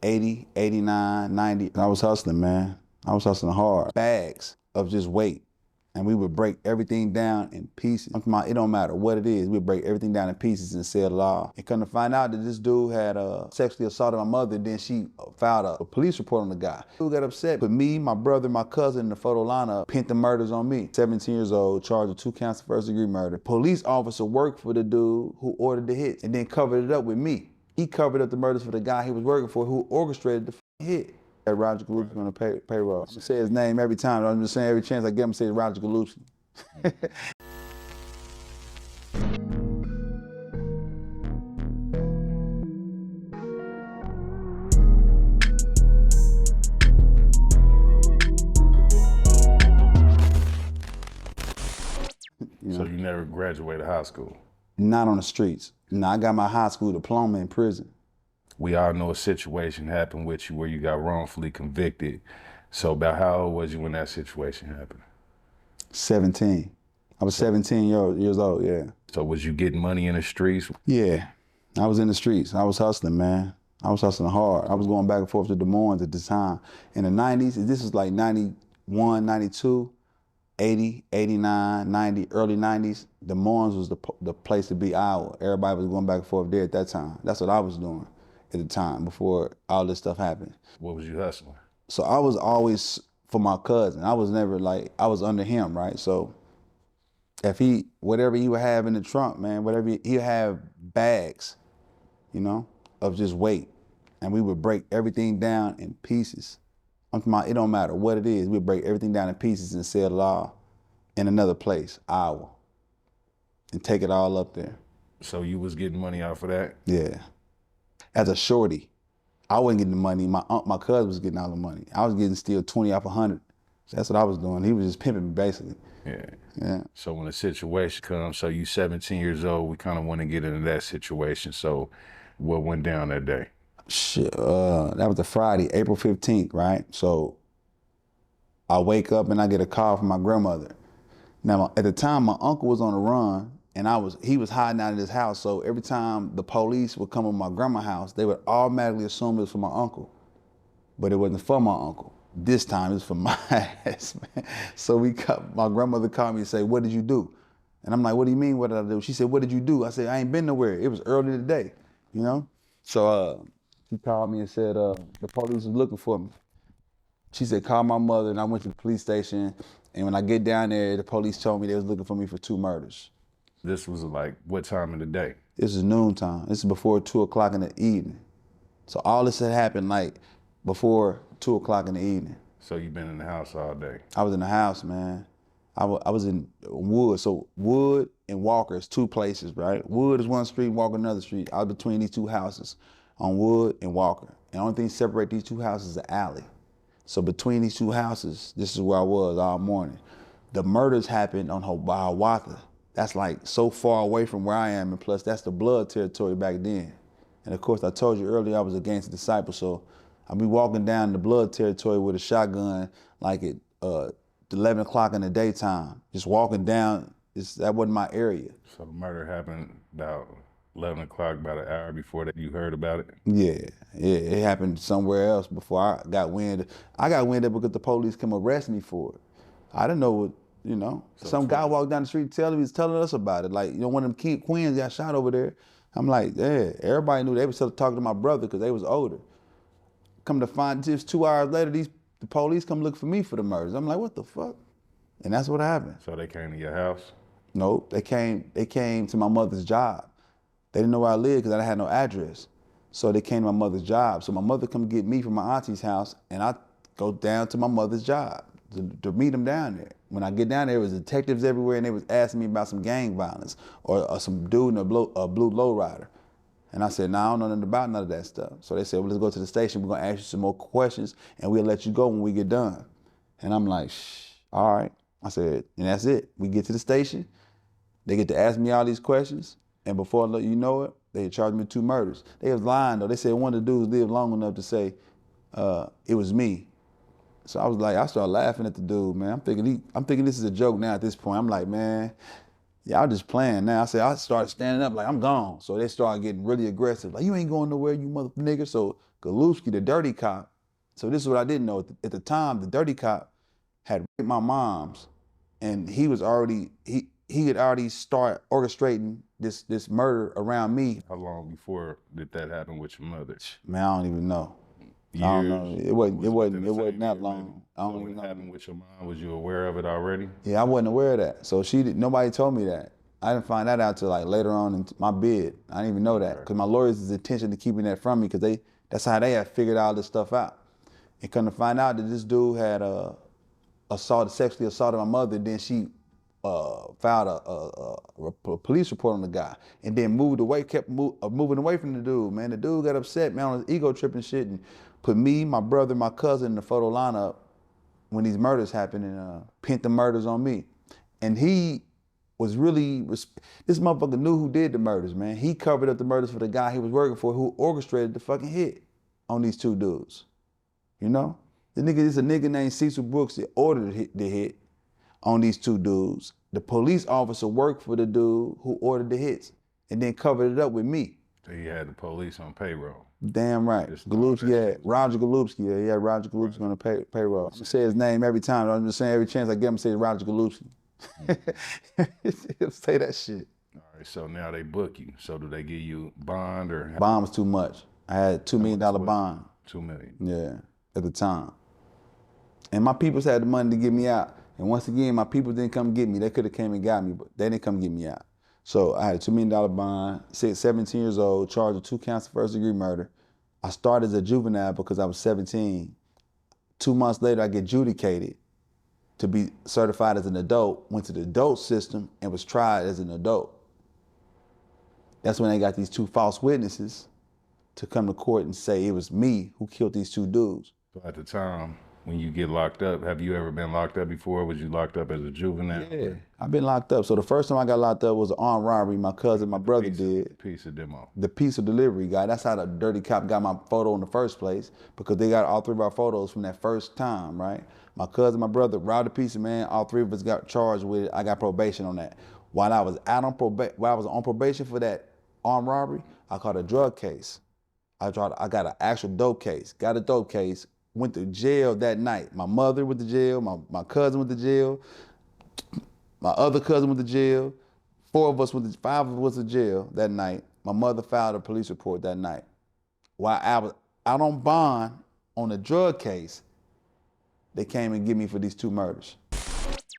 80, 89, 90. I was hustling, man. I was hustling hard. Bags of just weight. And we would break everything down in pieces. It don't matter what it is, we'd break everything down in pieces and sell it all. And come to find out that this dude had sexually assaulted my mother, and then she filed a police report on the guy. Who got upset, put me, my brother, my cousin in the photo lineup, pinned the murders on me. 17 years old, charged with 2 counts of first-degree murder. Police officer worked for the dude who ordered the hits and then covered it up with me. He covered up the murders for the guy he was working for who orchestrated the hit. Roger GOLUBSKI on the payroll. I'm gonna say his name every time. I'm just saying every chance I get, I'm gonna say Roger GOLUBSKI. So you never graduated high school? Not on the streets. No, I got my high school diploma in prison. We all know a situation happened with you where you got wrongfully convicted. So about how old was you when that situation happened? 17. I was 17 years old, yeah. So was you getting money in the streets? Yeah, I was in the streets. I was hustling, man. I was hustling hard. I was going back and forth to Des Moines at the time. In the 90s, this was like 91, 92, 80, 89, 90, early 90s. Des Moines was the place to be, Iowa. Everybody was going back and forth there at that time. That's what I was doing at the time before all this stuff happened. What was you hustling? So I was always for my cousin. I was never like, I was under him, right? So if whatever he would have in the trunk, man, he'd have bags, you know, of just weight. And we would break everything down in pieces. It don't matter what it is, we'd break everything down in pieces and sell it all in another place, Iowa, and take it all up there. So you was getting money off of that? Yeah. As a shorty, I wasn't getting the money. My cousin was getting all the money. I was getting still 20 off 100. So that's what I was doing. He was just pimping me, basically. Yeah. So when the situation comes, so you 17 years old, we kind of want to get into that situation. So what went down that day? Shit, that was the Friday, April 15th, right? So I wake up and I get a call from my grandmother. Now, at the time, my uncle was on the run, and he was hiding out in his house. So every time the police would come to my grandma's house, they would automatically assume it was for my uncle. But it wasn't for my uncle. This time it was for my ass, man. So my grandmother called me and said, "What did you do?" And I'm like, "What do you mean, what did I do?" She said, "What did you do?" I said, "I ain't been nowhere. It was early today, you know?" So she called me and said, the police was looking for me. She said, "Call my mother," and I went to the police station. And when I get down there, the police told me they was looking for me for 2 murders. This was like what time of the day? This is noontime. This is before 2 o'clock in the evening. So all this had happened like before 2 o'clock in the evening. So you've been in the house all day? I was in the house, man. I was in Wood. So Wood and Walker is 2 places, right? Wood is one street, Walker another street. I was between these 2 houses on Wood and Walker. And the only thing separate these 2 houses is the alley. So between these 2 houses, this is where I was all morning. The murders happened on Hiawatha. That's like so far away from where I am, and plus that's the blood territory back then. And of course, I told you earlier I was a gangster disciple, so I'd be walking down the blood territory with a shotgun like at 11 o'clock in the daytime, just walking down. That wasn't my area. So the murder happened about 11 o'clock, about an hour before that you heard about it? Yeah, it happened somewhere else before I got wind. I got wind because the police came arrest me for it. I didn't know what, you know. So some guy walked down the street telling us about it. Like, you know, one of them queens got shot over there. I'm like, yeah, everybody knew. They was talking to my brother because they was older. Come to find, just 2 hours later, the police come look for me for the murders. I'm like, what the fuck? And that's what happened. So they came to your house? Nope, they came to my mother's job. They didn't know where I lived because I had no address. So they came to my mother's job. So my mother come get me from my auntie's house, and I go down to my mother's job to meet them down there. When I get down there was detectives everywhere, and they was asking me about some gang violence or some dude in a blue lowrider. And I said, "Nah, I don't know nothing about none of that stuff." So they said, "Well, let's go to the station. We're gonna ask you some more questions, and we'll let you go when we get done." And I'm like, "Shh, all right." I said, and that's it. We get to the station. They get to ask me all these questions. And before you know it, they charged me 2 murders. They was lying though. They said one of the dudes lived long enough to say it was me. So I started laughing at the dude, man. I'm thinking this is a joke now at this point. I'm like, man, y'all just playing now. I started standing up like I'm gone. So they started getting really aggressive. Like, you ain't going nowhere, you mother nigger. So GOLUBSKI, the dirty cop, so this is what I didn't know. At the time, the dirty cop had raped my mom's, and he had already started orchestrating this murder around me. How long before did that happen with your mother? Man, I don't even know. Years? I don't know. It wasn't that year, long. maybe? I don't So even when know. it happened with your mom, was you aware of it already? Yeah, I wasn't aware of that. So nobody told me that. I didn't find that out till like later on in my bid. I didn't even know that because my lawyers' intention to keeping that from me because that's how they had figured all this stuff out. And come to find out that this dude had sexually assaulted my mother, then she filed a police report on the guy, and then kept moving away from the dude. Man, the dude got upset, man, on his ego trip and shit, and put me, my brother, my cousin in the photo lineup when these murders happened, and pinned the murders on me. And he was really, this motherfucker knew who did the murders, man. He covered up the murders for the guy he was working for who orchestrated the fucking hit on these two dudes. You know? It's a nigga named Cecil Brooks that ordered the hit on these two dudes. The police officer worked for the dude who ordered the hits and then covered it up with me. So he had the police on payroll. Damn right. GOLUBSKI, yeah. Roger GOLUBSKI, yeah. He had Roger GOLUBSKI on the payroll. I'm gonna say his name every time. I'm just saying every chance I get him to say Roger GOLUBSKI. He'll say that shit. All right, so now they book you. So do they give you bond or? Bond was too much. I had $2 million bond. $2 million. Yeah, at the time. And my peoples had the money to get me out. And once again, my people didn't come get me. They could have came and got me, but they didn't come get me out. So I had a $2 million bond, 17 years old, charged with 2 counts of first-degree murder. I started as a juvenile because I was 17. 2 months later, I get adjudicated to be certified as an adult, went to the adult system and was tried as an adult. That's when they got these 2 false witnesses to come to court and say it was me who killed these 2 dudes. So at the time, when you get locked up, have you ever been locked up before? Was you locked up as a juvenile? Yeah, I've been locked up. So the first time I got locked up was an armed robbery. My cousin, my brother did. Piece of demo. The piece of delivery guy. That's how the dirty cop got my photo in the first place, because they got all 3 of our photos from that first time, right? My cousin, my brother robbed a piece of, man. All 3 of us got charged with it. I got probation on that. While I was on probation for that armed robbery, I caught a drug case. I got an actual dope case. Got a dope case. Went to jail that night. My mother went to jail. My cousin went to jail. My other cousin went to jail. 5 of us went to jail that night. My mother filed a police report that night. While I was out on bond on a drug case, they came and get me for these 2 murders.